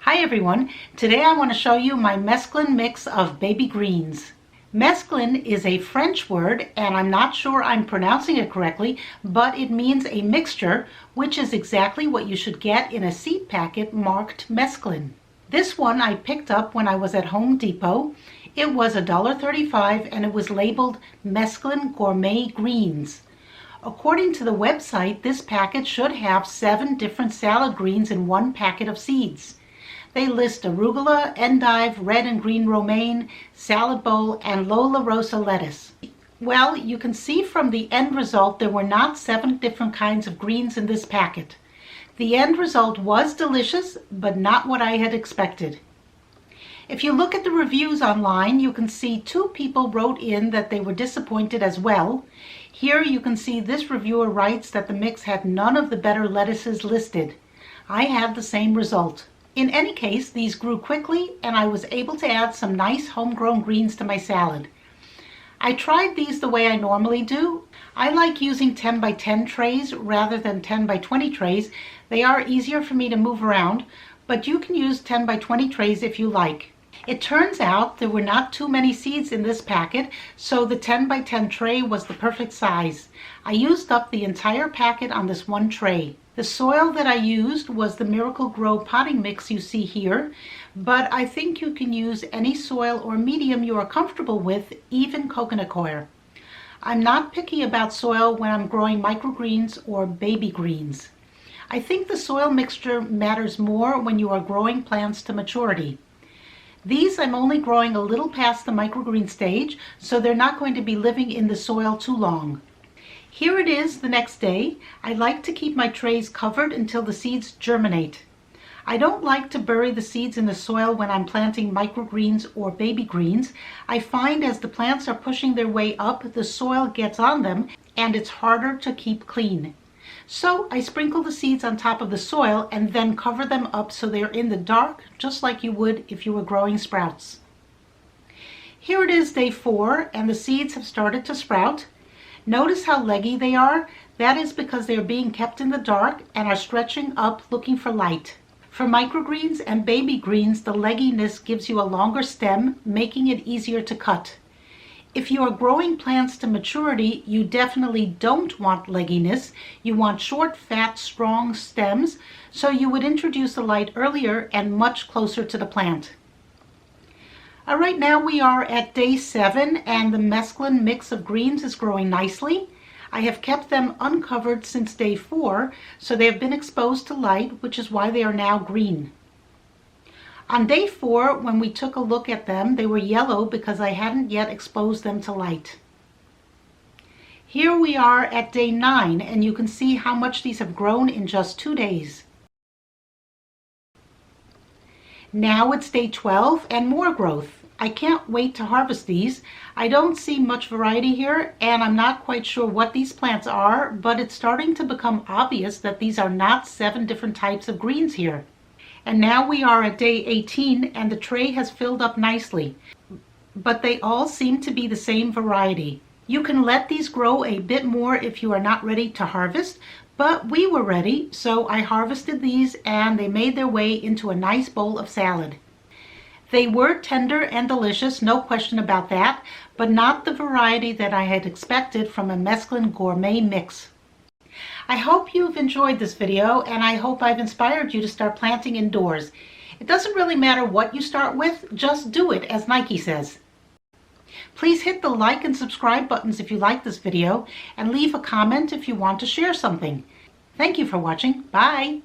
Hi everyone, today I want to show you my mesclun mix of baby greens. Mesclun is a French word and I'm not sure I'm pronouncing it correctly, but it means a mixture, which is exactly what you should get in a seed packet marked mesclun. This one I picked up when I was at Home Depot. It was $1.35 and it was labeled Mesclun Gourmet Greens. According to the website, this packet should have 7 different salad greens in one packet of seeds. They list arugula, endive, red and green romaine, salad bowl, and Lola Rosa lettuce. Well, you can see from the end result there were not 7 different kinds of greens in this packet. The end result was delicious, but not what I had expected. If you look at the reviews online, you can see 2 people wrote in that they were disappointed as well. Here you can see this reviewer writes that the mix had none of the better lettuces listed. I had the same result. In any case, these grew quickly and I was able to add some nice homegrown greens to my salad. I tried these the way I normally do. I like using 10 by 10 trays rather than 10 by 20 trays. They are easier for me to move around, but you can use 10 by 20 trays if you like. It turns out there were not too many seeds in this packet, so the 10 by 10 tray was the perfect size. I used up the entire packet on this one tray. The soil that I used was the Miracle-Gro potting mix you see here, but I think you can use any soil or medium you are comfortable with, even coconut coir. I'm not picky about soil when I'm growing microgreens or baby greens. I think the soil mixture matters more when you are growing plants to maturity. These I'm only growing a little past the microgreen stage, so they're not going to be living in the soil too long. Here it is the next day. I like to keep my trays covered until the seeds germinate. I don't like to bury the seeds in the soil when I'm planting microgreens or baby greens. I find as the plants are pushing their way up, the soil gets on them and it's harder to keep clean. So I sprinkle the seeds on top of the soil and then cover them up so they're in the dark, just like you would if you were growing sprouts. Here it is day 4 and the seeds have started to sprout. Notice how leggy they are. That is because they are being kept in the dark and are stretching up looking for light. For microgreens and baby greens, the legginess gives you a longer stem, making it easier to cut. If you are growing plants to maturity, you definitely don't want legginess. You want short, fat, strong stems, so you would introduce the light earlier and much closer to the plant. Right now we are at day 7 and the mesclun mix of greens is growing nicely. I have kept them uncovered since day 4, so they have been exposed to light, which is why they are now green. On day 4, when we took a look at them, they were yellow because I hadn't yet exposed them to light. Here we are at day 9 and you can see how much these have grown in just 2 days. Now it's day 12 and more growth. I can't wait to harvest these. I don't see much variety here and I'm not quite sure what these plants are, but it's starting to become obvious that these are not 7 different types of greens here. And now we are at day 18 and the tray has filled up nicely, but they all seem to be the same variety. You can let these grow a bit more if you are not ready to harvest, but we were ready, so I harvested these and they made their way into a nice bowl of salad. They were tender and delicious, no question about that, but not the variety that I had expected from a Mesclun Gourmet Mix. I hope you've enjoyed this video and I hope I've inspired you to start planting indoors. It doesn't really matter what you start with, just do it, as Nike says. Please hit the like and subscribe buttons if you like this video and leave a comment if you want to share something. Thank you for watching. Bye!